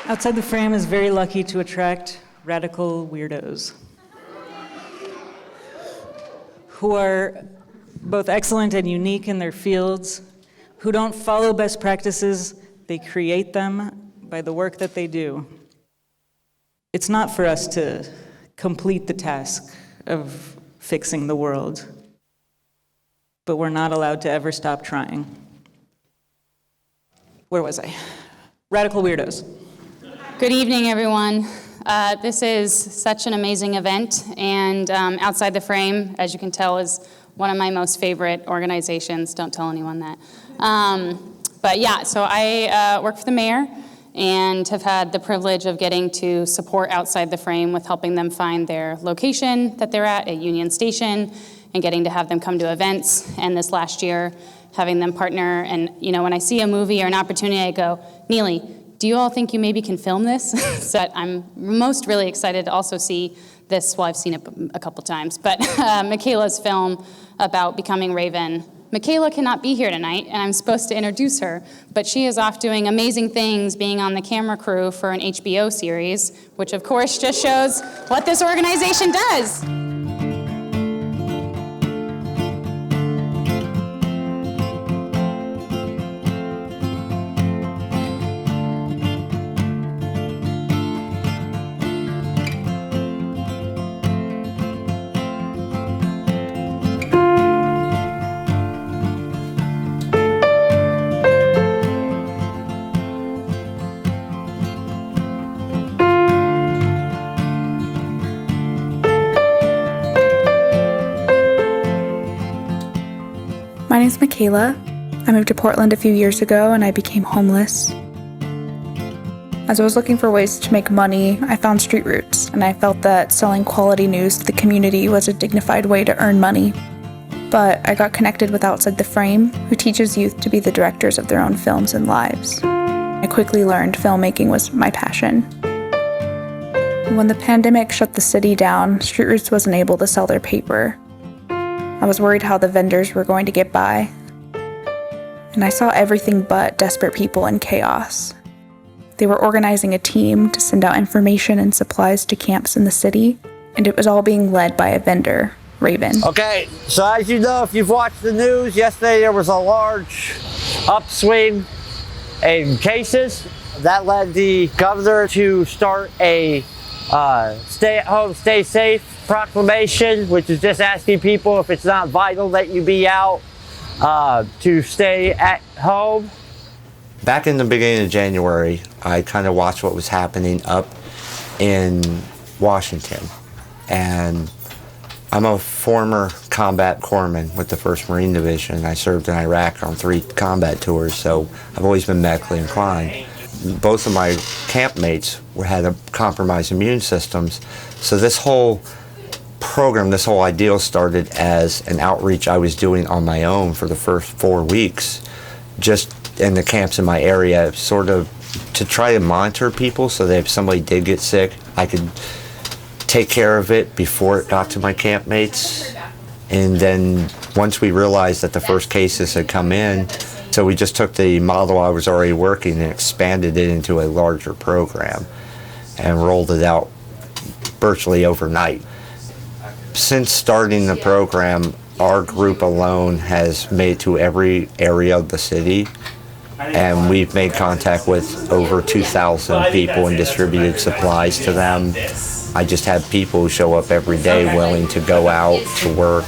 Outside the Frame is very lucky to attract radical weirdos who are both excellent and unique in their fields, who don't follow best practices, they create them by the work that they do. It's not for us to complete the task of fixing the world, but we're not allowed to ever stop trying. Where was I? Radical weirdos. Good evening, everyone. This is such an amazing event, and Outside the Frame, as you can tell, is one of my most favorite organizations. Don't tell anyone that. But yeah, so I work for the mayor and have had the privilege of getting to support Outside the Frame with helping them find their location that they're at Union Station and getting to have them come to events. And this last year, having them partner. And you know, when I see a movie or an opportunity, I go, Nili, do you all think you maybe can film this? So I'm most really excited to also see this. Well, I've seen it a couple times, but Michaela's film about becoming Raven. Michaela cannot be here tonight, and I'm supposed to introduce her, but she is off doing amazing things, being on the camera crew for an HBO series, which of course just shows what this organization does. My name's Michaela. I moved to Portland a few years ago and I became homeless. As I was looking for ways to make money, I found Street Roots, and I felt that selling quality news to the community was a dignified way to earn money. But I got connected with Outside the Frame, who teaches youth to be the directors of their own films and lives. I quickly learned filmmaking was my passion. When the pandemic shut the city down, Street Roots wasn't able to sell their paper. I was worried how the vendors were going to get by. And I saw everything but desperate people in chaos. They were organizing a team to send out information and supplies to camps in the city, and it was all being led by a vendor, Raven. Okay, so as you know, if you've watched the news, yesterday there was a large upswing in cases. That led the governor to start a stay at home, stay safe proclamation, which is just asking people, if it's not vital that you be out, to stay at home. Back in the beginning of January, I kind of watched what was happening up in Washington. And I'm a former combat corpsman with the 1st Marine Division. I served in Iraq on 3 combat tours, so I've always been medically inclined. Both of my campmates had a compromised immune systems, so this whole program, this whole ideal started as an outreach I was doing on my own for the first 4 weeks, just in the camps in my area, sort of to try to monitor people so that if somebody did get sick, I could take care of it before it got to my campmates. And then once we realized that the first cases had come in, so we just took the model I was already working and expanded it into a larger program and rolled it out virtually overnight. Since starting the program, our group alone has made to every area of the city, and we've made contact with over 2,000 people and distributed supplies to them. I just have people who show up every day willing to go out to work.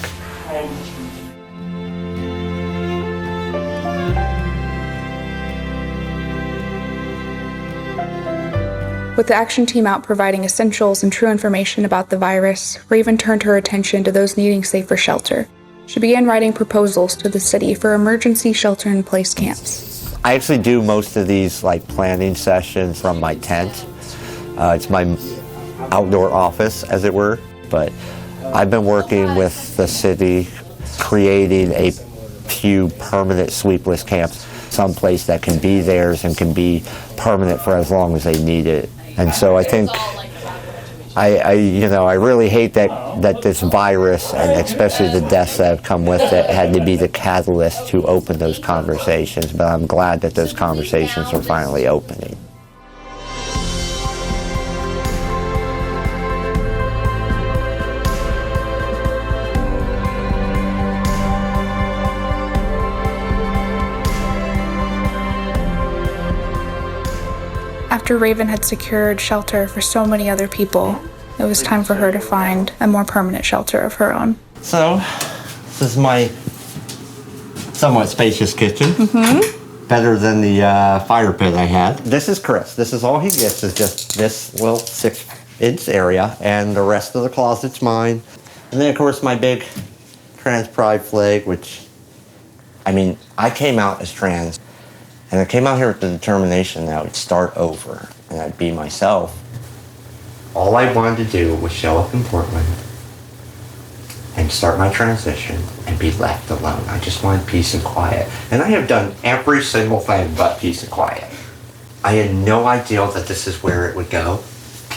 With the action team out providing essentials and true information about the virus, Raven turned her attention to those needing safer shelter. She began writing proposals to the city for emergency shelter-in-place camps. I actually do most of these planning sessions from my tent. It's my outdoor office, as it were, but I've been working with the city creating a few permanent sweepless camps, someplace that can be theirs and can be permanent for as long as they need it. And so I think I really hate that this virus, and especially the deaths that have come with it, had to be the catalyst to open those conversations. But I'm glad that those conversations are finally opening. After Raven had secured shelter for so many other people, it was time for her to find a more permanent shelter of her own. So, this is my somewhat spacious kitchen. Better than the fire pit I had. This is Chris. This is all he gets, is just this little 6-inch area, and the rest of the closet's mine. And then, of course, my big trans pride flag, which, I mean, I came out as trans, and I came out here with the determination that I would start over, and I'd be myself. All I wanted to do was show up in Portland and start my transition and be left alone. I just wanted peace and quiet. And I have done every single thing but peace and quiet. I had no idea that this is where it would go.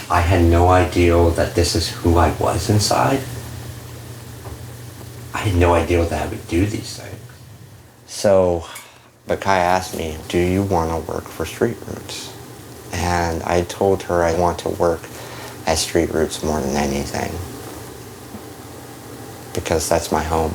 I had no idea that this is who I was inside. I had no idea that I would do these things. So, but Kai asked me, do you want to work for Street Roots? And I told her I want to work at Street Roots more than anything, because that's my home.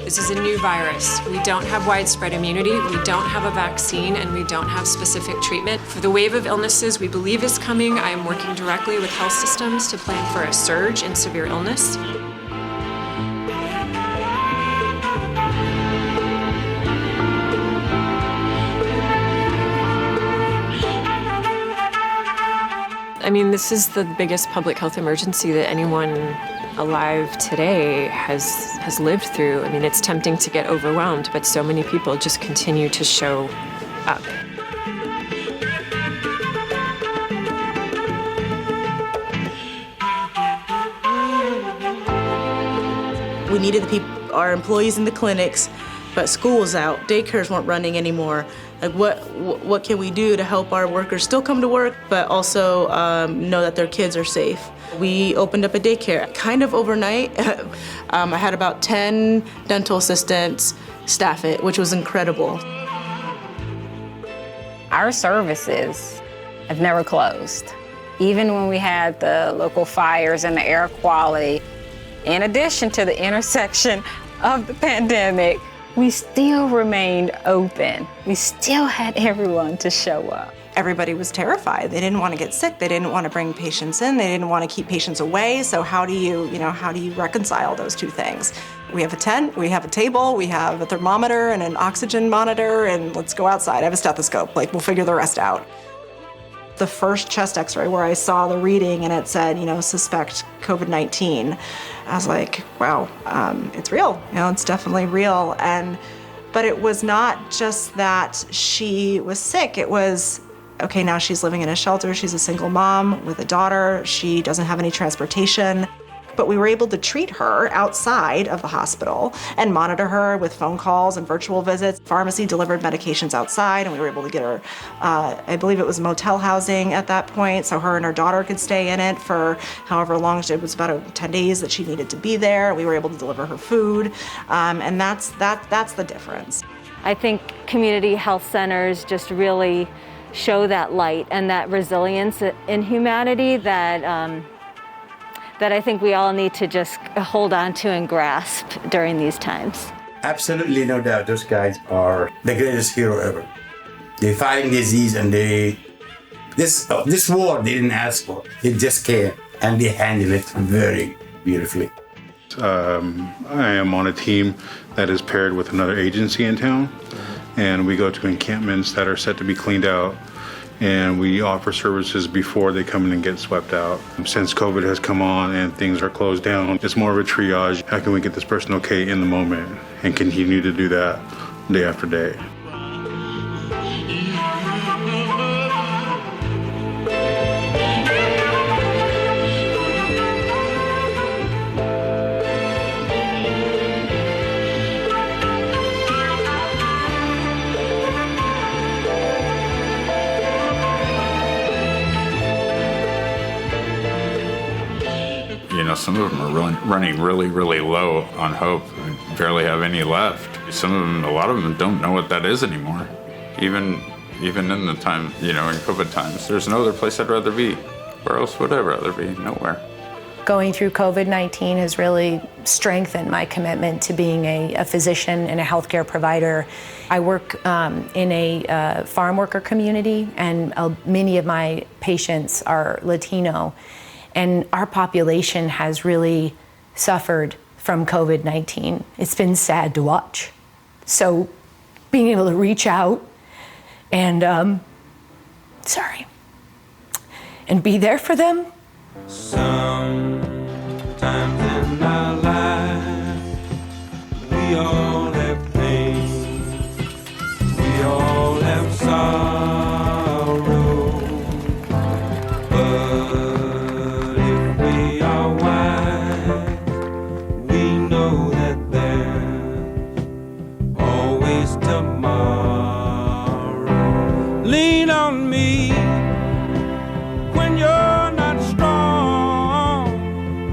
This is a new virus. We don't have widespread immunity, we don't have a vaccine, and we don't have specific treatment. For the wave of illnesses we believe is coming, I am working directly with health systems to plan for a surge in severe illness. I mean, this is the biggest public health emergency that anyone alive today has lived through. I mean, it's tempting to get overwhelmed, but so many people just continue to show up. We needed our employees in the clinics, but school was out, daycares weren't running anymore. Like, what can we do to help our workers still come to work, but also know that their kids are safe? We opened up a daycare kind of overnight. I had about 10 dental assistants staff it, which was incredible. Our services have never closed. Even when we had the local fires and the air quality, in addition to the intersection of the pandemic, we still remained open. We still had everyone to show up. Everybody was terrified. They didn't want to get sick. They didn't want to bring patients in. They didn't want to keep patients away. So how do you reconcile those two things? We have a tent, we have a table, we have a thermometer and an oxygen monitor, and let's go outside. I have a stethoscope. Like, we'll figure the rest out. The first chest x-ray where I saw the reading and it said, suspect COVID-19, I was like, wow, it's real. It's definitely real. But it was not just that she was sick. It was, okay, now she's living in a shelter. She's a single mom with a daughter. She doesn't have any transportation. But we were able to treat her outside of the hospital and monitor her with phone calls and virtual visits. Pharmacy delivered medications outside, and we were able to get her, I believe it was motel housing at that point, so her and her daughter could stay in it for however long. It was about 10 days that she needed to be there. We were able to deliver her food, and that's the difference. I think community health centers just really show that light and that resilience in humanity that I think we all need to just hold on to and grasp during these times. Absolutely, no doubt, those guys are the greatest hero ever. They're fighting disease, and this war they didn't ask for. It just came, and they handled it very beautifully. I am on a team that is paired with another agency in town, and we go to encampments that are set to be cleaned out and we offer services before they come in and get swept out. Since COVID has come on and things are closed down, it's more of a triage. How can we get this person okay in the moment and continue to do that day after day? Some of them are running really, really low on hope. We barely have any left. Some of them, a lot of them don't know what that is anymore. Even in the time, in COVID times, there's no other place I'd rather be. Where else would I rather be? Nowhere. Going through COVID-19 has really strengthened my commitment to being a physician and a healthcare provider. I work in a farm worker community, and many of my patients are Latino. And our population has really suffered from COVID-19. It's been sad to watch. So being able to reach out and, and be there for them. Sometimes in our lives, we all have pain, we all have sorrow, but tomorrow. Lean on me when you're not strong,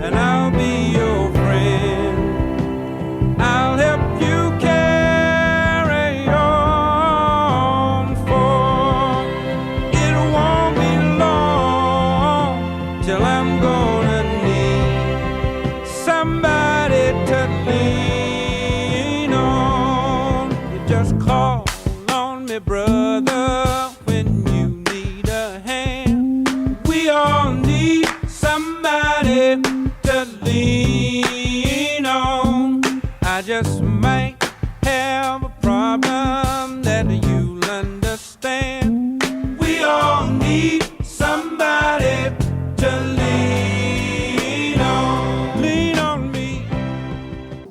and I'll be your friend. I'll help you carry on, for it won't be long till I'm gonna need somebody to lean on. Just call on me, brother, when you need a hand. We all need somebody to lean on. I just might have a problem that you'll understand. We all need somebody to lean on. Lean on me.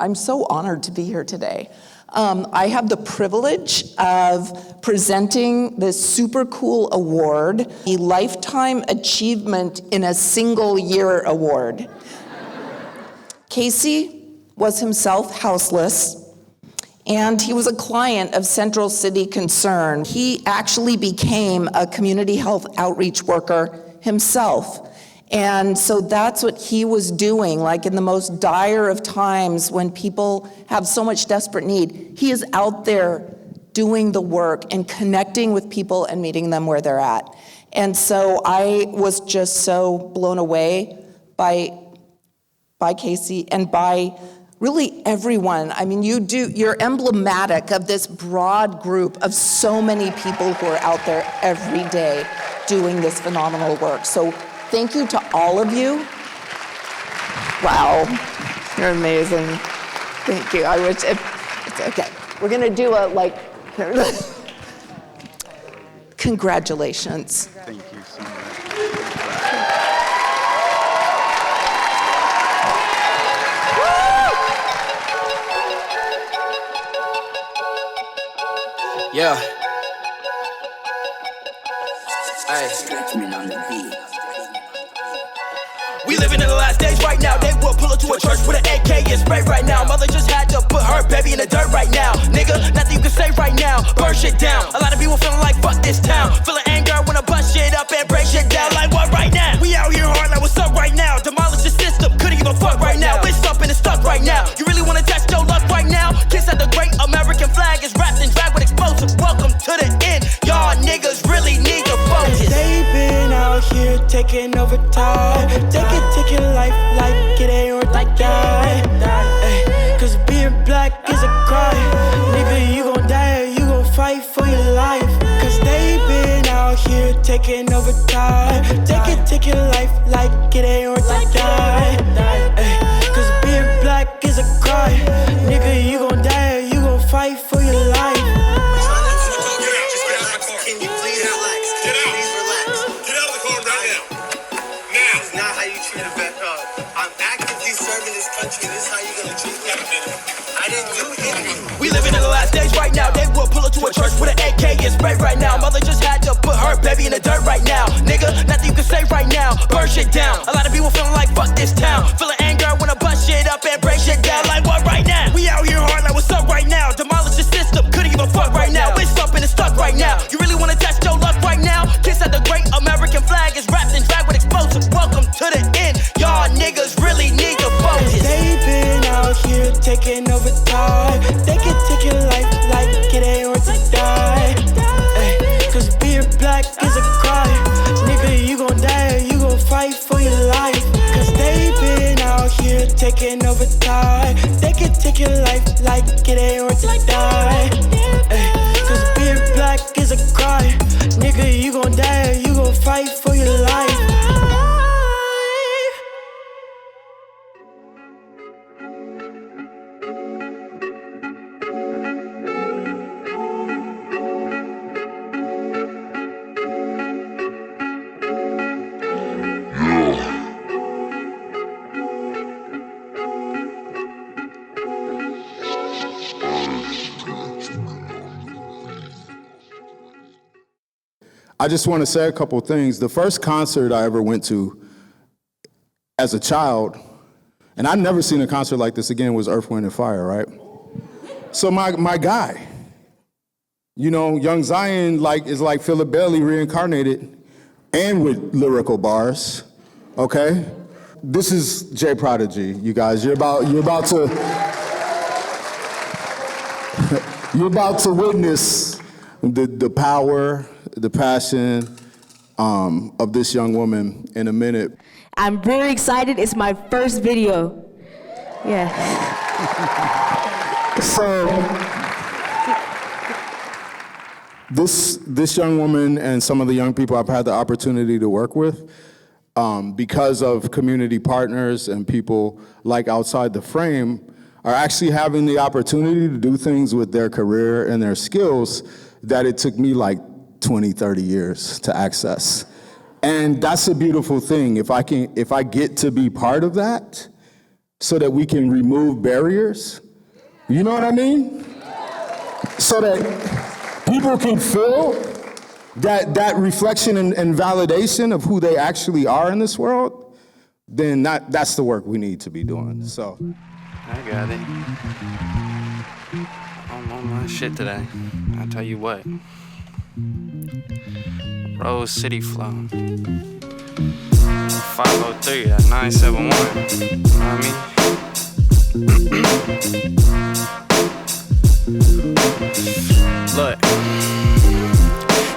I'm so honored to be here today. I have the privilege of presenting this super cool award, a Lifetime Achievement in a Single Year Award. Casey was himself houseless, and he was a client of Central City Concern. He actually became a community health outreach worker himself. And so that's what he was doing, like in the most dire of times when people have so much desperate need. He is out there doing the work and connecting with people and meeting them where they're at. And so I was just so blown away by Casey and by really everyone. I mean, you're emblematic of this broad group of so many people who are out there every day doing this phenomenal work. So thank you to all of you. Wow, you're amazing. Thank you. I wish it's okay. We're gonna do a congratulations. Thank you so much. Yeah. We living in the last days right now. They will pull up to a church with an AK and spray right now. Mother just had to put her baby in the dirt right now. Nigga, nothing you can say right now. Burn shit down. A lot of people feeling like fuck this town. Feeling anger when I bust shit up and break shit down. Like what right now? We out here hard like what's up right now. Demolish the system, couldn't give a fuck right now. It's up and it's stuck right now. You really wanna test your luck right now? Kiss at the great American flag is wrapped in drag with explosives. Welcome to the end. Y'all niggas really need to focus. They been out here taking over time. Take your life like it ain't worth a die. Cause being black is a crime. Nigga, you gon' die or you gon' fight for your life. Cause they been out here taking over time. Take your life like it ain't worth a die. Cause being black is a crime. Nigga, you gon' die or you gon' fight for your life. AK is spray right now. Mother just had to put her baby in the dirt right now. Nigga, nothing you can say right now. Burn shit down. A lot of people feeling like fuck this town. Feeling anger when I bust shit up and break shit down. Like what right now? We out here hard like what's up right now. Demolish the system, couldn't give a fuck right now. It's up and it's stuck right now. You really wanna test your luck right now? Kiss at the great American flag is wrapped and dragged with explosives. Welcome to the end. Y'all niggas really need to focus. They been out here taking over time. They can take your life like it ain't worth to die. Ay, cause being black is a crime. Nigga, you gon' die or you gon' fight for your life. Cause they been out here taking over time. They can take your life like it ain't worth to die. Ay, cause being black is a crime. Nigga, you gon' die or you gon' fight for your life. I just want to say a couple things. The first concert I ever went to as a child, and I've never seen a concert like this again, was Earth, Wind, and Fire, right? So my guy, you know, Young Zion is like Philip Bailey reincarnated and with lyrical bars, okay? This is JProdigy, you guys. You're about to witness the power, the passion of this young woman in a minute. I'm very excited. It's my first video. Yeah. So this young woman and some of the young people I've had the opportunity to work with, because of community partners and people like Outside the Frame, are actually having the opportunity to do things with their career and their skills that it took me like 20, 30 years to access. And that's a beautiful thing. If I get to be part of that so that we can remove barriers, you know what I mean? So that people can feel that reflection and validation of who they actually are in this world, then that's the work we need to be doing, so. I got it. I'm on my shit today. I'll tell you what. Rose City Flow. 503 at 971. You know what I mean? Look.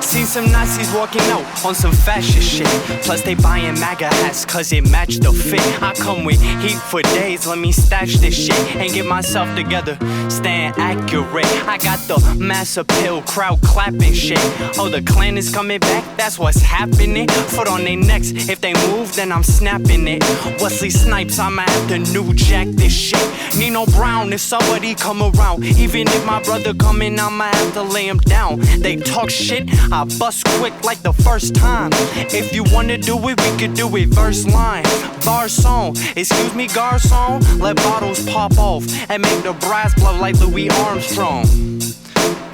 Seen some Nazis walking out on some fascist shit. Plus they buying MAGA hats cause it matched the fit. I come with heat for days, let me stash this shit and get myself together, staying accurate. I got the mass appeal, crowd clapping shit. Oh, the clan is coming back, that's what's happening. Foot on their necks, if they move then I'm snapping it. Wesley Snipes, I'ma have to new jack this shit. Nino Brown, if somebody come around, even if my brother coming, I'ma have to lay him down. They talk shit, I bust quick like the first time. If you wanna do it, we could do it verse line, bar song. Excuse me, garçon, let bottles pop off and make the brass blow like Louis Armstrong.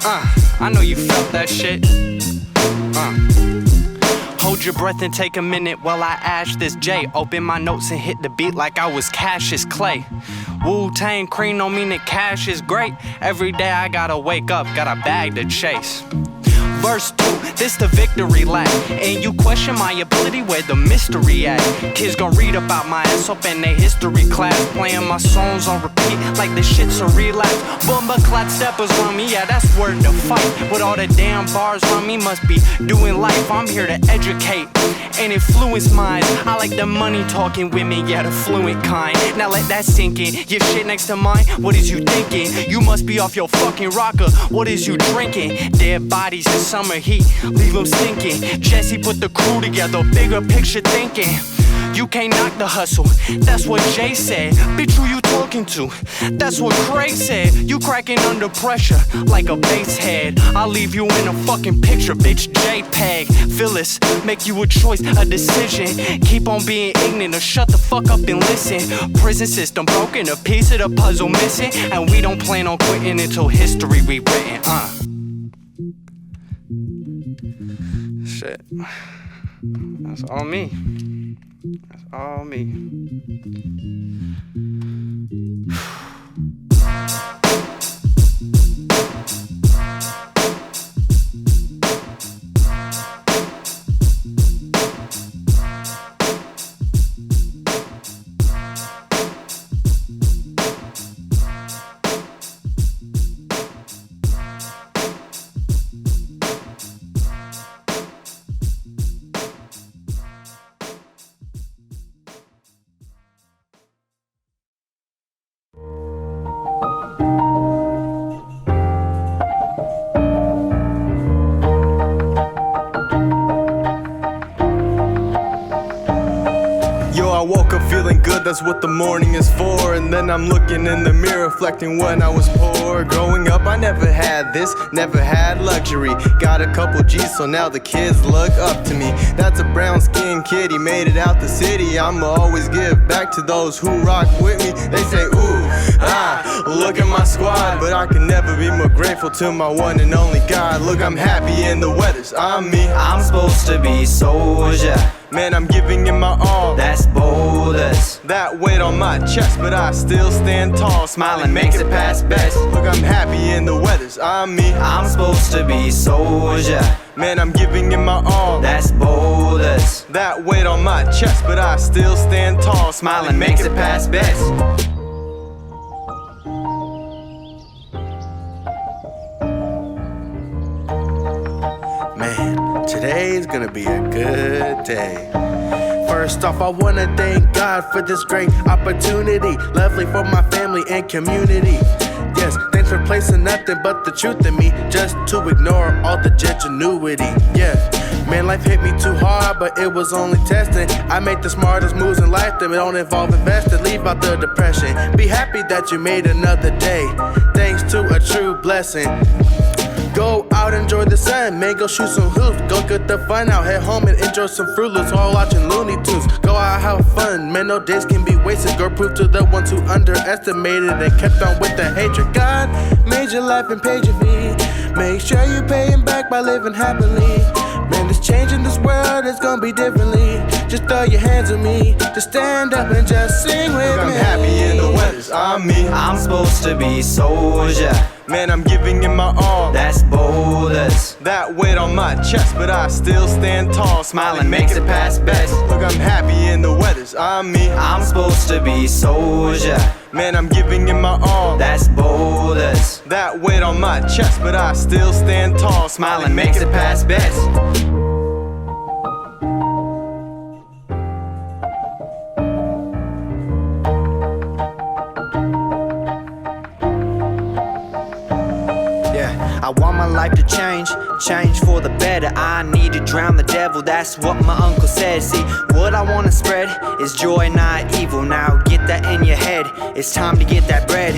I know you felt that shit. Hold your breath and take a minute while I ash this J. Open my notes and hit the beat like I was Cassius Clay. Wu-Tang Cream don't mean that cash is great. Every day I gotta wake up, got a bag to chase. Verse 2, this the victory lap. And you question my ability, where the mystery at? Kids gon' read about my ass up in their history class. Playing my songs on repeat like this shit's a relapse. Bumba clap steppers on me, yeah, that's word to fight. With all the damn bars on me, must be doing life. I'm here to educate and influence minds. I like the money talking women, yeah, the fluent kind. Now let that sink in. Your shit next to mine, what is you thinking? You must be off your fucking rocker, what is you drinking? Dead bodies in summer heat, leave them stinking. Jesse put the crew together, bigger picture thinking. You can't knock the hustle, that's what Jay said. Bitch, who you talking to? That's what Craig said. You cracking under pressure like a bass head. I'll leave you in a fucking picture, bitch, JPEG. Phyllis, make you a choice, a decision. Keep on being ignorant or shut the fuck up and listen. Prison system broken, a piece of the puzzle missing. And we don't plan on quitting until history rewritten, shit. That's all me. That's all me. I woke up feeling good, that's what the morning is for. And then I'm looking in the mirror, reflecting when I was poor. Growing up, I never had this, never had luxury. Got a couple G's, so now the kids look up to me. That's a brown-skinned kid, he made it out the city. I'ma always give back to those who rock with me. They say, ooh, look at my squad. But I can never be more grateful to my one and only God. Look, I'm happy in the weathers, I'm me. I'm supposed to be soldier. Man, I'm giving it my all. That's boulders. That weight on my chest, but I still stand tall. Smiling makes it past best. Look, I'm happy in the weathers, I'm me. I'm supposed to be soldier. Man, I'm giving it my all. That's boulders. That weight on my chest, but I still stand tall. Smiling makes it past best. Man, today's gonna be a good day. First off, I wanna thank God for this great opportunity. Lovely for my family and community. Yes, thanks for placing nothing but the truth in me, just to ignore all the ingenuity. Yeah, man, life hit me too hard, but it was only testing. I make the smartest moves in life that don't involve investing. Leave out the depression. Be happy that you made another day, thanks to a true blessing. Go out, enjoy the sun, man, go shoot some hoops. Go get the fun out, head home and enjoy some Fruit Loops while watching Looney Tunes. Go out, have fun, man, no days can be wasted. Girl, prove to the ones who underestimated and kept on with the hatred. God made your life and paid your fee. Make sure you pay him back by living happily. Man, this change in this world is gonna be differently. Just throw your hands at me, just stand up and just sing with me. I'm happy in the weathers, I'm me. I'm supposed to be soldier. Man, I'm giving it my all. That's boulders. That weight on my chest, but I still stand tall. Smiling makes it past best. Look, I'm happy in the weathers, I'm me. I'm supposed to be soldier. Man, I'm giving it my all. That's boulders. That weight on my chest, but I still stand tall. Smiling makes it past best. I want my life to change for the better. I need to drown the devil, that's what my uncle said. See, what I wanna spread is joy, not evil. Now get that in your head, it's time to get that bread.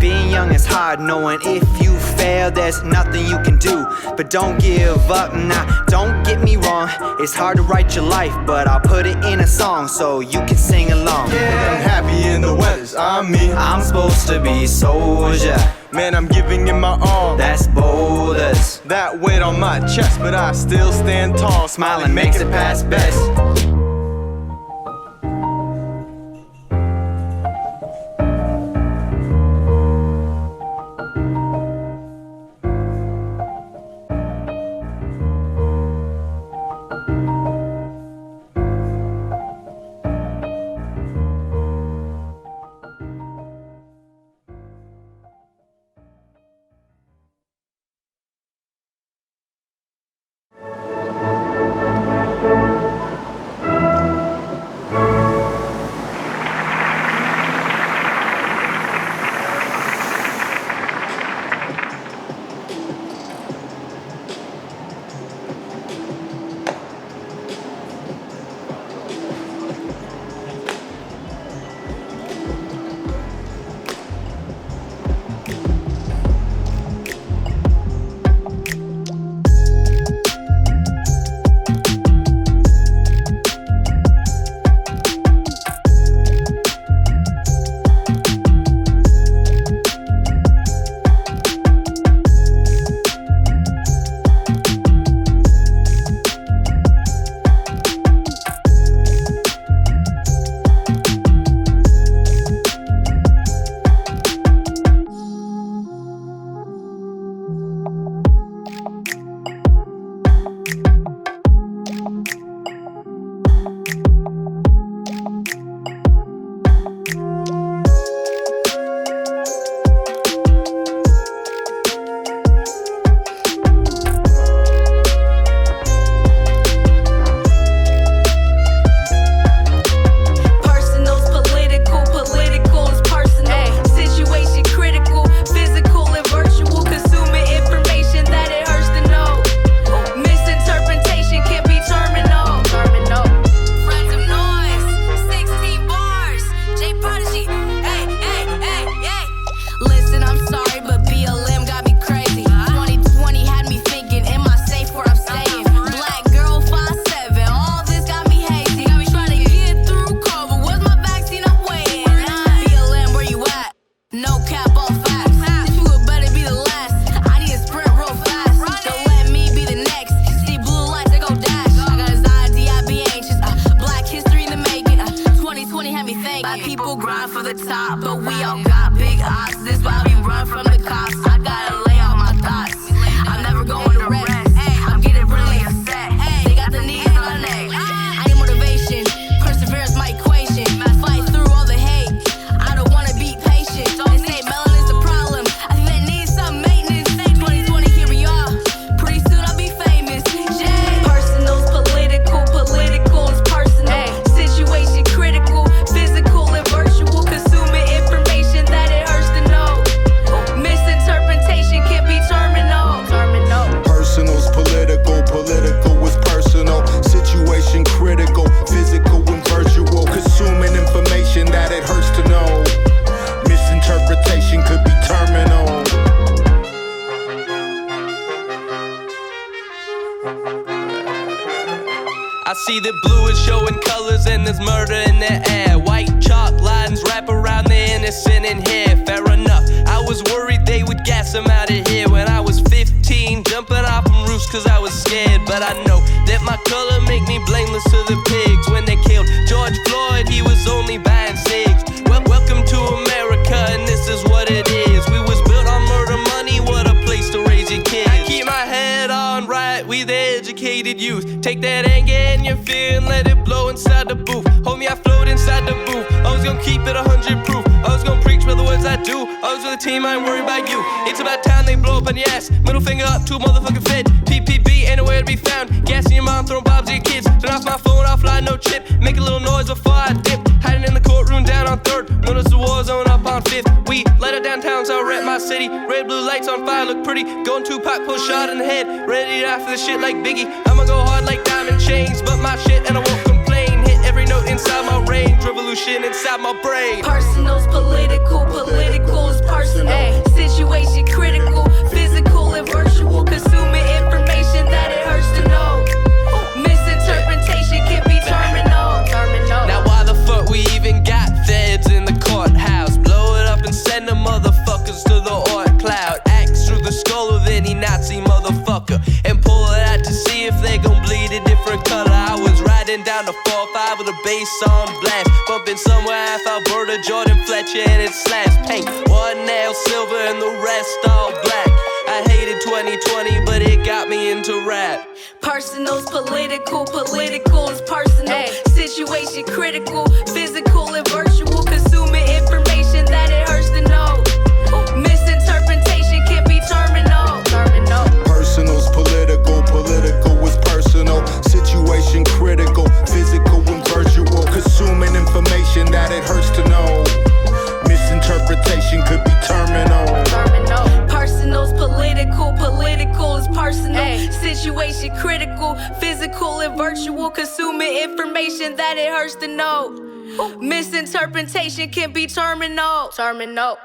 Being young is hard, knowing if you fail, there's nothing you can do. But don't give up, nah, don't get me wrong. It's hard to write your life, but I'll put it in a song so you can sing along. Yeah, I'm happy in the weathers, I'm me. I'm supposed to be soldier. Man, I'm giving it my all. That's boulders. That weight on my chest, but I still stand tall. Smiling makes it past best. I see that blue is showing colors and there's murder in the air. White chalk lines wrap around the innocent in here. Fair enough, I was worried they would gas them out of here when I was 15, jumping off from roofs cause I was scared. But I know that my color make me blameless to the pigs. When they killed George Floyd, he was only buying cigs. Welcome to America, and this is what it is. We was built on murder money, what a place to raise your kids. I keep my head on right, we the educated youth. Take that anger and your fear and let it blow inside the booth. Homie, I float inside the booth. I was gonna keep it 100 proof. I was gonna preach by the words I do. I was with the team, I ain't worried about you. It's about time they blow up on your ass. Middle finger up to a motherfucking fed. PPB ain't nowhere to be found. Gas in your mom, throwing bobs at your kids. Turn off my phone, offline, no chip. Make a little noise before I dip. Hiding in the courtroom down on 3rd. Notice the war zone up on 5th. We light up downtown, so I rep my city. Red, blue lights on fire, look pretty. Going Tupac, pull shot in the head. Ready to die for this shit like Biggie. I'ma go hard like diamond chains. But my shit and I won't complain. Hit every note inside my range. Revolution inside my brain. Personal's political, political is personal. Situation critical, physical and virtual. Consuming information that it hurts to know. Misinterpretation can be terminal. Now why the fuck we even got feds in the courthouse? Blow it up and send the motherfuckers to the oil cloud. Axe through the skull of any Nazi motherfucker and pull it out to see if they gon' bleed a different color. I was riding down the 4-5 with a bass on blast, bumping somewhere half Alberta, Jordan Fletcher and it slash paint. One nail silver and the rest all black. I hated 2020, but it got me into rap. Personal's political, political is personal. Situation critical, physical and virtual. Consuming information that it hurts to know. Misinterpretation can be terminal. Personal's political, political is personal. Situation critical, physical and virtual. Consuming information that it hurts to know. Misinterpretation could be terminal. Personal's political, political is personal. Situation critical, physical and virtual. Consuming information that it hurts to know. Misinterpretation can be terminal.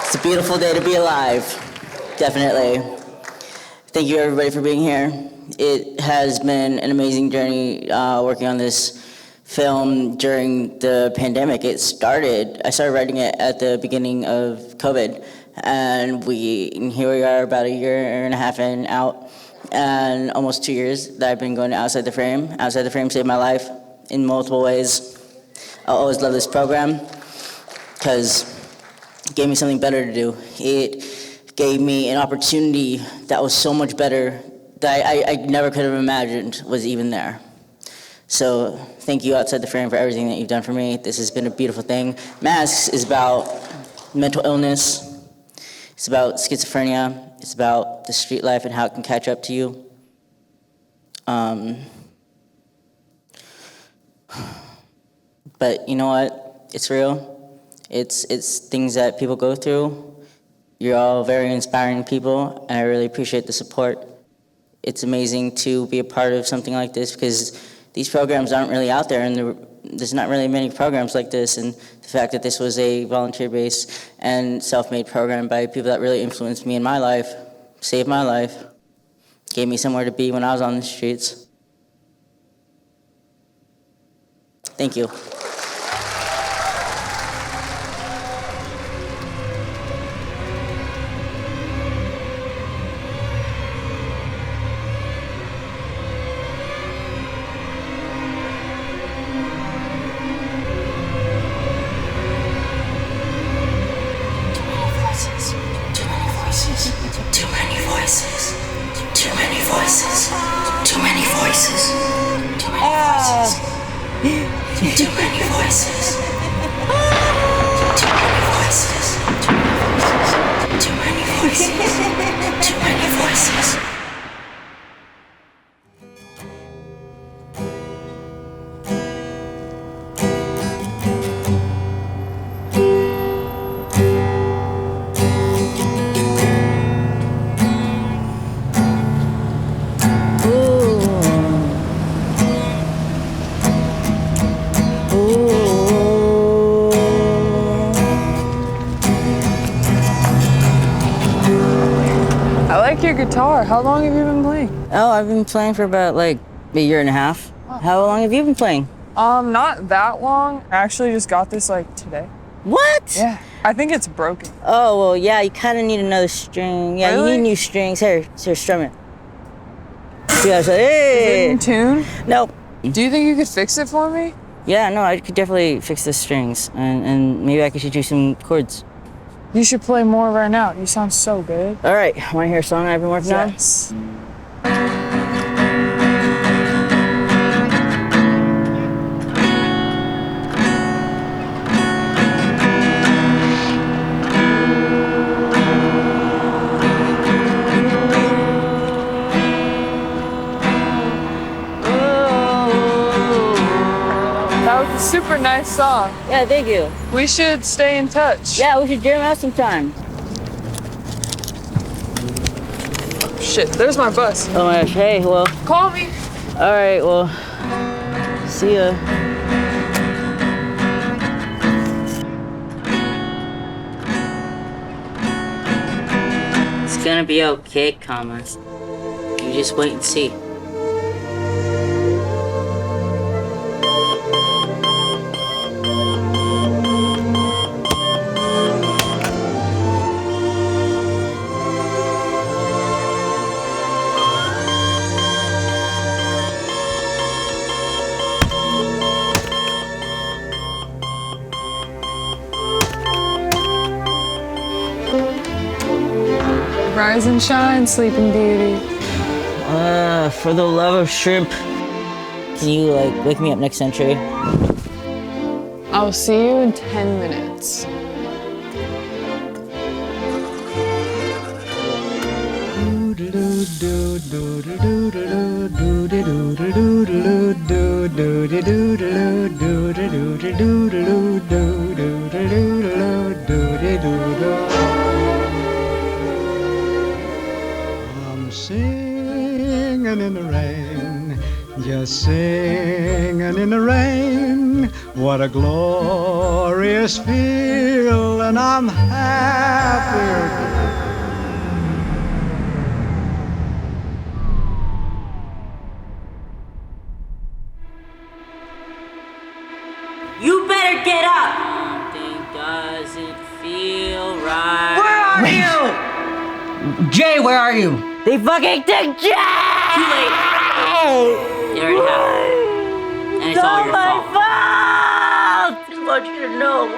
It's a beautiful day to be alive, definitely. Thank you everybody for being here. It has been an amazing journey working on this film during the pandemic. I started writing it at the beginning of COVID, and here we are about a year and a half out, and almost 2 years that I've been going to Outside the Frame. Outside the Frame saved my life in multiple ways. I'll always love this program because it gave me something better to do. It gave me an opportunity that was so much better that I never could have imagined was even there. So thank you, Outside the Frame, for everything that you've done for me. This has been a beautiful thing. Masks is about mental illness. It's about schizophrenia. It's about the street life and how it can catch up to you. But you know what? It's real. It's things that people go through. You're all very inspiring people, and I really appreciate the support. It's amazing to be a part of something like this because these programs aren't really out there, and there's not really many programs like this, and the fact that this was a volunteer-based and self-made program by people that really influenced me in my life, saved my life, gave me somewhere to be when I was on the streets. Thank you. Guitar. How long have you been playing? Oh, I've been playing for about like a year and a half. Oh. How long have you been playing? Not that long. I actually just got this like today. What? Yeah. I think it's broken. Oh, well, yeah, you kind of need another string. Yeah, really? You need new strings. Here, strum it. Yeah, so, hey. Is it in tune? Nope. Do you think you could fix it for me? Yeah, no, I could definitely fix the strings, and maybe I could teach you some chords. You should play more right now. You sound so good. All right, want to hear a song I've been working on? Yes. That was a super nice song. Yeah, thank you. We should stay in touch. Yeah, we should jam out sometime. Shit, there's my bus. Oh my gosh, hey, well. Call me. All right, well, see ya. It's gonna be okay, Kama. You just wait and see. Rise and shine, Sleeping Beauty. For the love of shrimp, can you like wake me up next century? I'll see you in 10 minutes. I'm singing in the rain, just singing in the rain. What a glorious feel, and I'm happy. You better get up! Something doesn't feel right. Where are you? Jay, where are you? They fucking took Jay! Too late. You already have it. And it's all your fault. I just want you to know.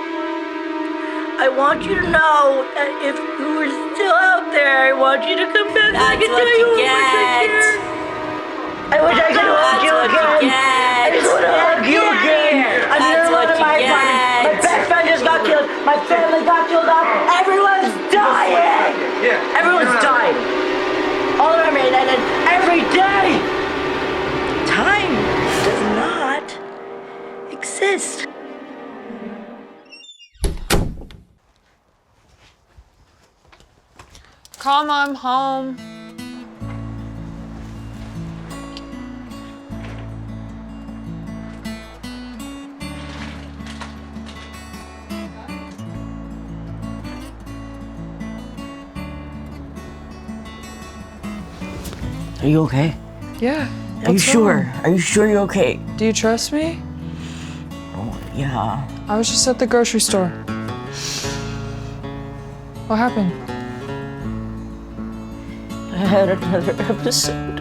I want you to know that if you were still out there, I want you to come back. That's I can tell you what you I wish I could hug you again. I just want to hug you again. I'm the only one in my apartment. My best friend just got killed. My family got killed off. Everyone's dying. Everyone's dying. All around me, and every day. Time does not exist. Come, I'm home. Are you okay? Yeah. Are you sure? Are you sure you're okay? Do you trust me? Oh, yeah. I was just at the grocery store. What happened? I had another episode.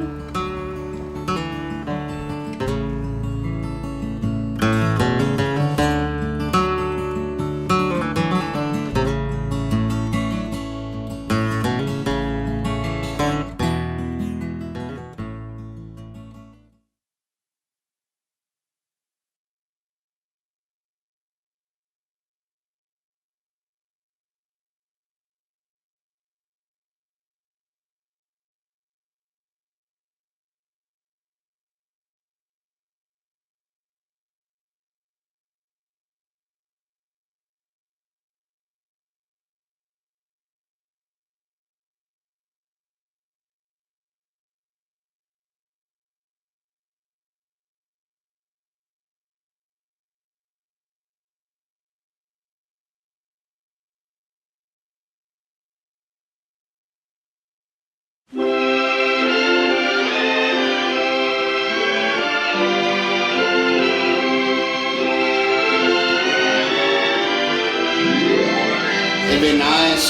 It'd be nice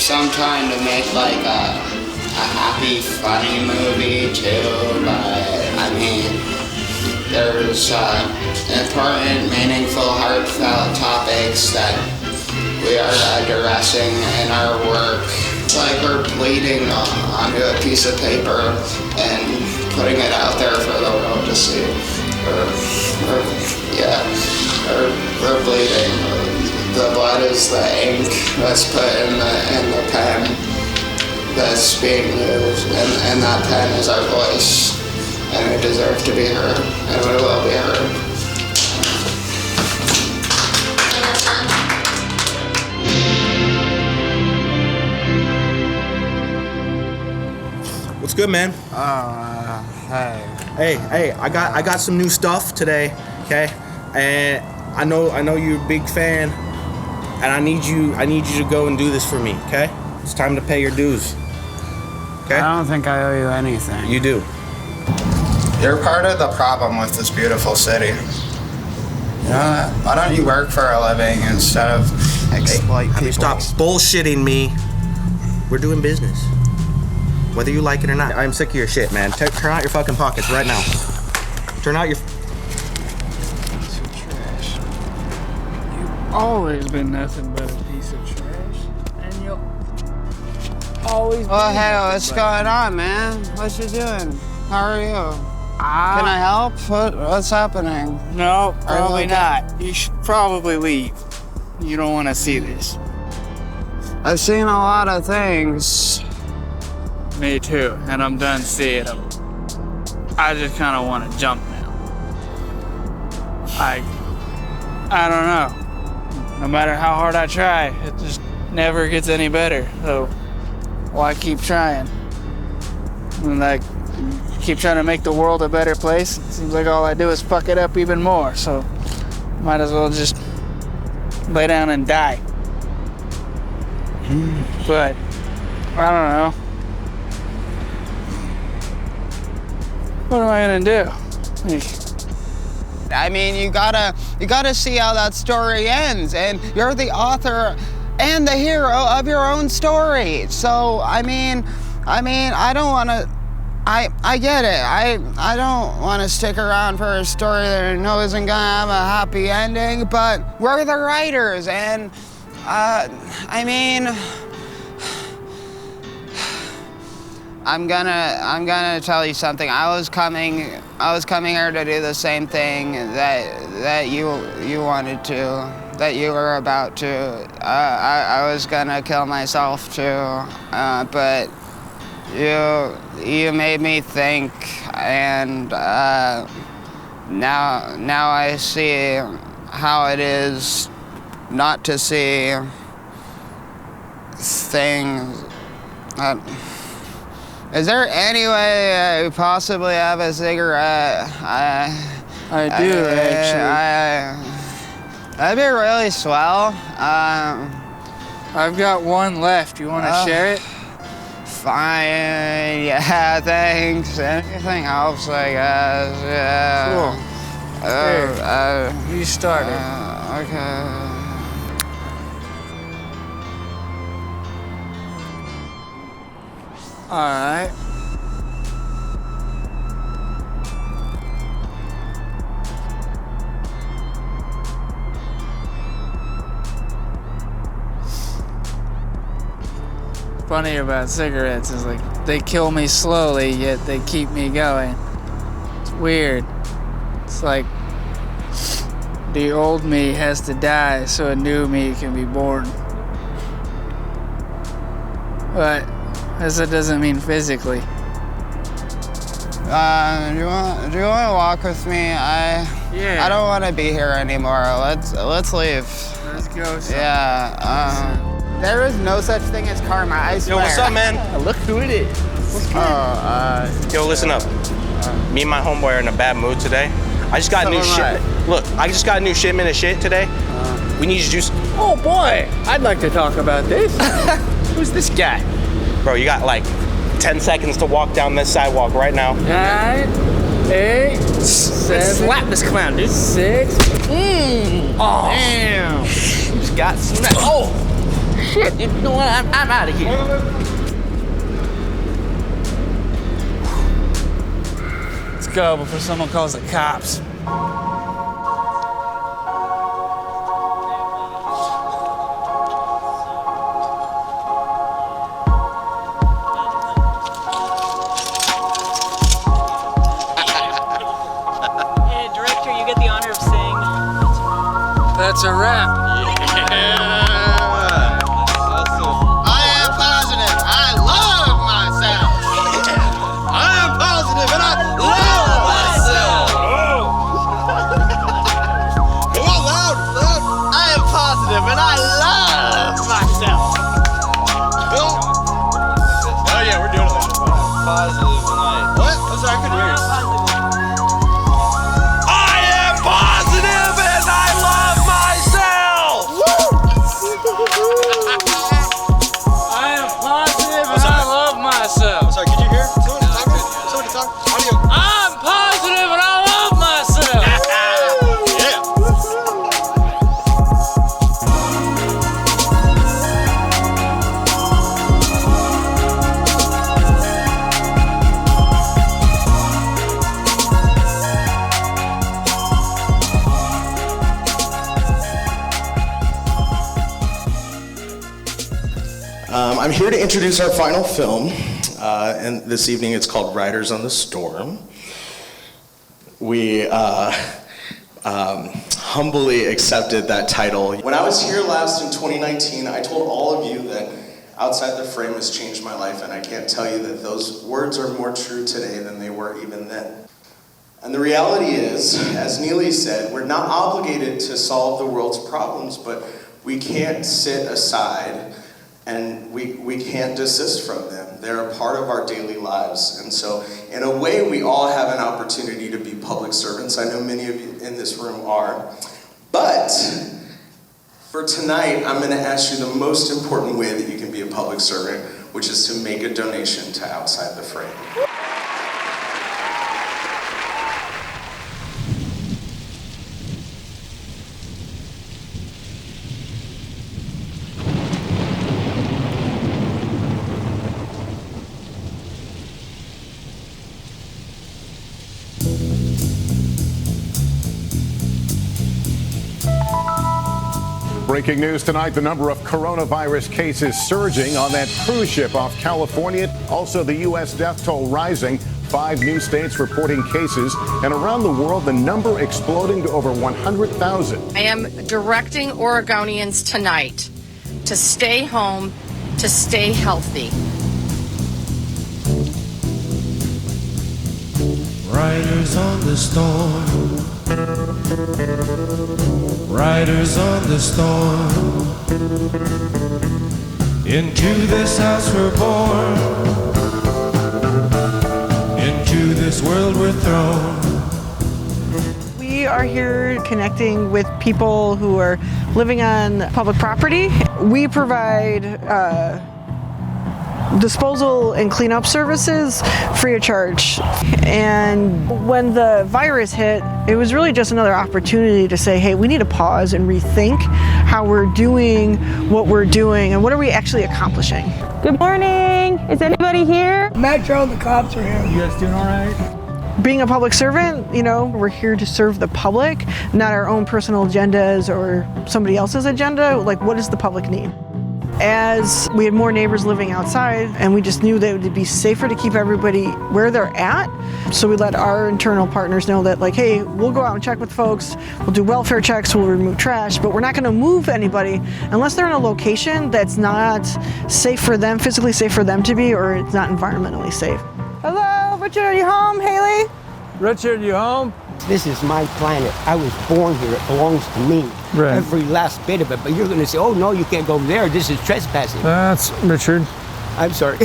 sometime to make like a happy, funny movie too, but I mean, there's important, meaningful, heartfelt topics that we are addressing in our work. It's like we're bleeding onto a piece of paper and putting it out there for the world to see. We're bleeding. The blood is the ink that's put in the pen that's being used, and that pen is our voice, and we deserve to be heard, and we will be heard. What's good, man? Hey, I got some new stuff today, okay? And I know you're a big fan. And I need you to go and do this for me, okay? It's time to pay your dues. Okay? I don't think I owe you anything. You do. You're part of the problem with this beautiful city. You know, why don't you work for a living instead of exploit people? Stop bullshitting me. We're doing business. Whether you like it or not. I'm sick of your shit, man. Turn out your fucking pockets right now. Turn out your... Always been nothing but a piece of trash, and you'll always. Well, hey, what's going on, man? What you doing? How are you? Can I help? What's happening? No, Are you probably okay? not. You should probably leave. You don't want to see this. I've seen a lot of things. Me too, and I'm done seeing them. I just kind of want to jump now. I don't know. No matter how hard I try, it just never gets any better. So why keep trying? And keep trying to make the world a better place. It seems like all I do is fuck it up even more. So might as well just lay down and die. But I don't know. What am I gonna do? I mean, you gotta see how that story ends, and you're the author and the hero of your own story. So, I mean, I don't want to. I get it. I don't want to stick around for a story that I know isn't gonna have a happy ending. But we're the writers, and I mean, I'm gonna tell you something. I was coming here to do the same thing that you wanted to, that you were about to. I was gonna kill myself too, but you made me think, and now I see how it is not to see things. Is there any way I possibly have a cigarette? I do, actually. That'd be really swell. I've got one left. You want to share it? Fine. Yeah, thanks. Anything else, I guess. Yeah. Cool. You started. Okay. All right. Funny about cigarettes is like they kill me slowly, yet they keep me going. It's weird. It's like the old me has to die so a new me can be born. But that doesn't mean physically. Do you want to walk with me? I don't want to be here anymore. Let's leave. Let's go. Yeah. There is no such thing as karma, I swear. Yo, what's up, man? Look who it is. What's good? Yo, listen up. Me and my homeboy are in a bad mood today. I just got a new shipment. Look, I just got a new shipment of shit today. We need your juice. Oh boy, I'd like to talk about this. Who's this guy? Bro, you got like 10 seconds to walk down this sidewalk right now. 9, 8, 7. Slap this clown, dude. 6. Oh, damn. You just got smacked. Oh, shit. You know what? I'm out of here. Let's go before someone calls the cops. That's a wrap. Yeah. Awesome. I am positive. I love myself. I am positive and I love myself. Come on, loud. I am positive and I love myself. Oh yeah, we're doing it. Positive tonight. What? I'm sorry, I couldn't hear you. Sorry, could you hear? Someone talk? Audio. I'm positive and I love myself. I'm here to introduce our final film. And this evening it's called Riders on the Storm. We humbly accepted that title. When I was here last in 2019, I told all of you that Outside the Frame has changed my life, and I can't tell you that those words are more true today than they were even then. And the reality is, as Nili said, we're not obligated to solve the world's problems, but we can't sit aside and we can't desist from them. They're a part of our daily lives. And so, in a way, we all have an opportunity to be public servants. I know many of you in this room are. But for tonight, I'm going to ask you the most important way that you can be a public servant, which is to make a donation to Outside the Frame. Breaking news tonight, the number of coronavirus cases surging on that cruise ship off California. Also, the U.S. death toll rising. 5 new states reporting cases. And around the world, the number exploding to over 100,000. I am directing Oregonians tonight to stay home, to stay healthy. Riders on the storm. Riders on the storm. Into this house we're born. Into this world we're thrown. We are here connecting with people who are living on public property. We provide disposal and cleanup services free of charge. And when the virus hit, it was really just another opportunity to say, hey, we need to pause and rethink how we're doing what we're doing and what are we actually accomplishing. Good morning. Is anybody here? Metro, the cops are here. You guys doing all right? Being a public servant, you know, we're here to serve the public, not our own personal agendas or somebody else's agenda. Like, what does the public need? As we had more neighbors living outside, and we just knew that it would be safer to keep everybody where they're at. So we let our internal partners know that, like, hey, we'll go out and check with folks, we'll do welfare checks, we'll remove trash, but we're not gonna move anybody unless they're in a location that's not safe for them, physically safe for them to be, or it's not environmentally safe. Hello, Richard, are you home? Haley? Richard, you home? This is my planet. I was born here. It belongs to me. Right. Every last bit of it. But you're going to say, oh, no, you can't go there. This is trespassing. That's Richard. I'm sorry.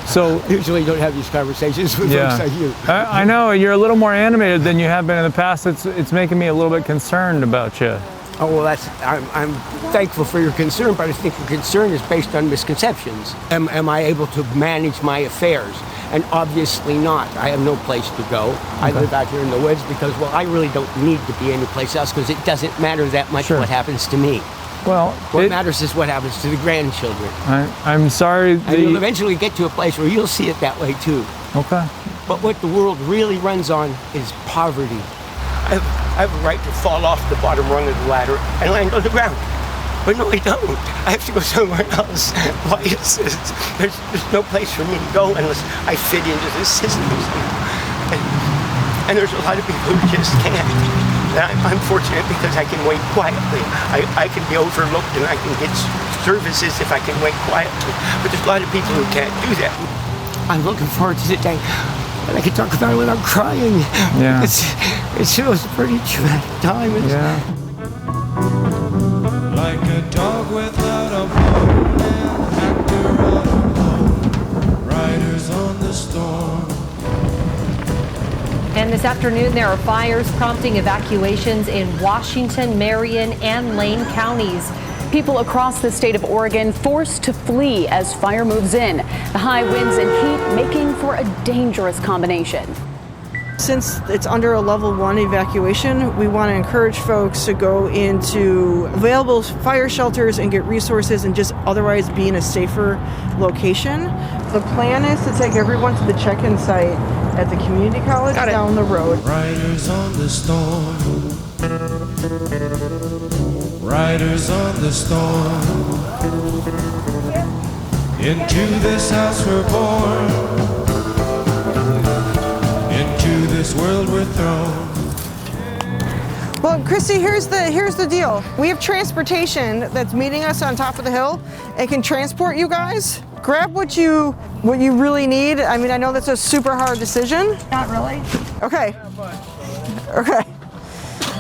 So usually you don't have these conversations with folks like you. I know. You're a little more animated than you have been in the past. It's making me a little bit concerned about you. Oh, well, I'm thankful for your concern, but I think your concern is based on misconceptions. Am I able to manage my affairs? And obviously not. I have no place to go. Okay. I live out here in the woods because, well, I really don't need to be anyplace else because it doesn't matter that much what happens to me. Well, what matters is what happens to the grandchildren. I'm sorry. And you'll eventually get to a place where you'll see it that way too. Okay. But what the world really runs on is poverty. I have a right to fall off the bottom rung of the ladder and land on the ground. But no, I don't. I have to go somewhere else. Why is this? There's no place for me to go unless I fit into this system. And there's a lot of people who just can't. And I'm fortunate because I can wait quietly. I can be overlooked and I can get services if I can wait quietly. But there's a lot of people who can't do that. I'm looking forward to the day when I can talk about it without crying. Yeah. It was a pretty traumatic time. Like a dog without a bone, actor out alone, riders on the storm. And this afternoon, there are fires prompting evacuations in Washington, Meieren, and Lane counties. People across the state of Oregon forced to flee as fire moves in. The high winds and heat making for a dangerous combination. Since it's under a level 1 evacuation, we want to encourage folks to go into available fire shelters and get resources and just otherwise be in a safer location. The plan is to take everyone to the check-in site at the community college down the road. Riders on the storm. Riders on the storm. Into this house we're born. Into this world we're thrown. Well, Christy, here's the deal. We have transportation that's meeting us on top of the hill and can transport you guys. Grab what you really need. I mean, I know that's a super hard decision. Not really. Okay. Okay.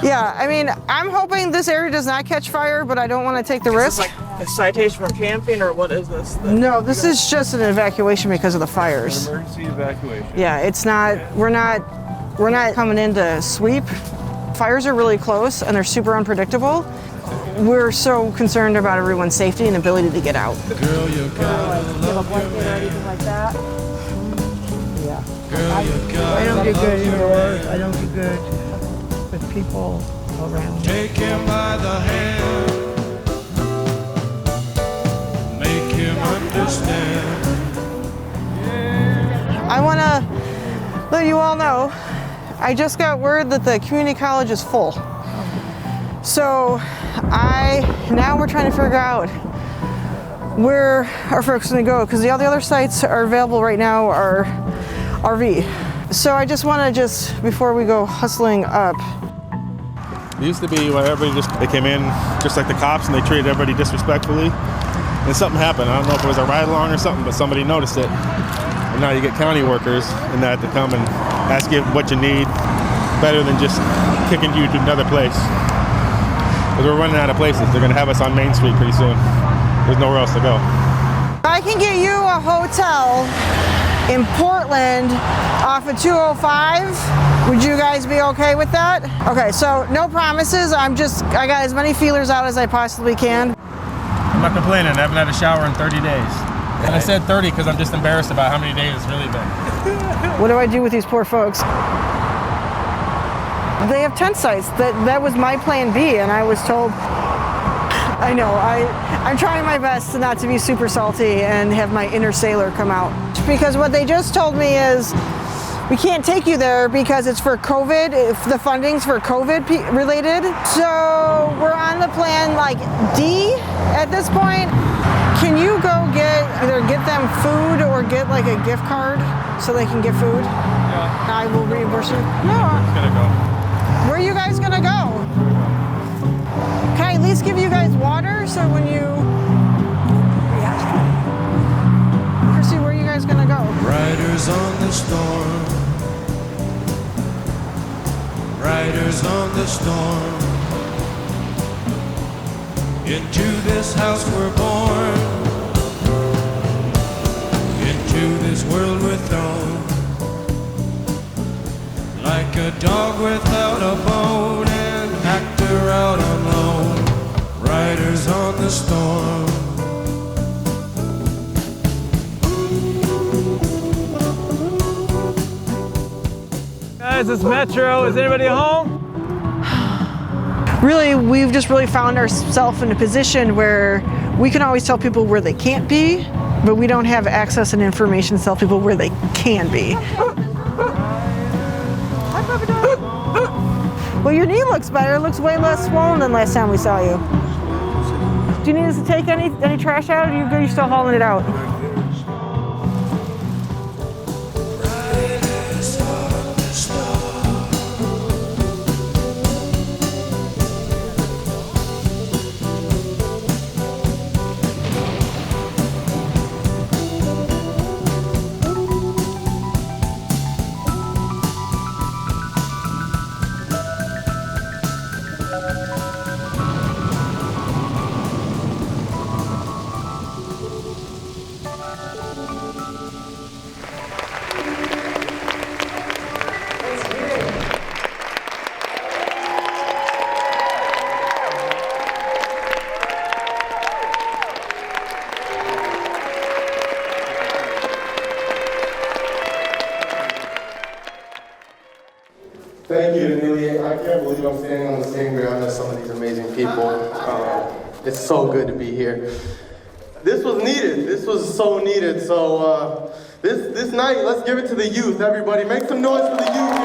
Yeah, I mean, I'm hoping this area does not catch fire, but I don't want to take the risk. Is this like a citation for camping, or what is this? No, this is just an evacuation because of the fires. An emergency evacuation. Yeah, it's not. We're not coming in to sweep. Fires are really close and they're super unpredictable. We're so concerned about everyone's safety and ability to get out. Girl, you gotta love your or anything like that. Yeah. Girl, you gotta I don't do good love your indoors. man. I don't do good with people around. Take him by the hand. Make him understand. I want to let you all know, I just got word that the community college is full. So now we're trying to figure out where our folks are going to go, because the other sites are available right now are RV. So I just want to before we go hustling up. It used to be where everybody they came in just like the cops and they treated everybody disrespectfully. And something happened. I don't know if it was a ride along or something, but somebody noticed it. And now you get county workers and that to come and ask you what you need, better than just kicking you to another place. Because we're running out of places. They're gonna have us on Main Street pretty soon. There's nowhere else to go. I can get you a hotel in Portland off of 205. Would you guys be okay with that? Okay, so no promises. I got as many feelers out as I possibly can. I'm not complaining. I haven't had a shower in 30 days. And I said 30 because I'm just embarrassed about how many days it's really been. What do I do with these poor folks? They have tent sites. That was my plan B, and I was told, I know, I'm trying my best not to be super salty and have my inner sailor come out. Because what they just told me is, we can't take you there because it's for COVID, if the funding's for COVID related. So we're on the plan like D at this point. Can you go either get them food or get like a gift card so they can get food? Yeah. I will reimburse you. No. I'm just gonna go. Where are you guys gonna go? Can I at least give you guys water so when you... Chrissy, where are you guys gonna go? Riders on the storm. Riders on the storm. Into this house we're born. Into this world we're thrown. Like a dog without a bone, an actor out on loan. Riders on the storm. Guys, it's Metro. Is anybody home? Really, we've just really found ourselves in a position where we can always tell people where they can't be, but we don't have access and information to tell people where they can be. Well, your knee looks better. It looks way less swollen than last time we saw you. Do you need us to take any trash out, or are you still hauling it out? Thank you to Nili. I can't believe I'm standing on the same ground as some of these amazing people. It's so good to be here. This was needed. This was so needed. So this night, let's give it to the youth, everybody. Make some noise for the youth.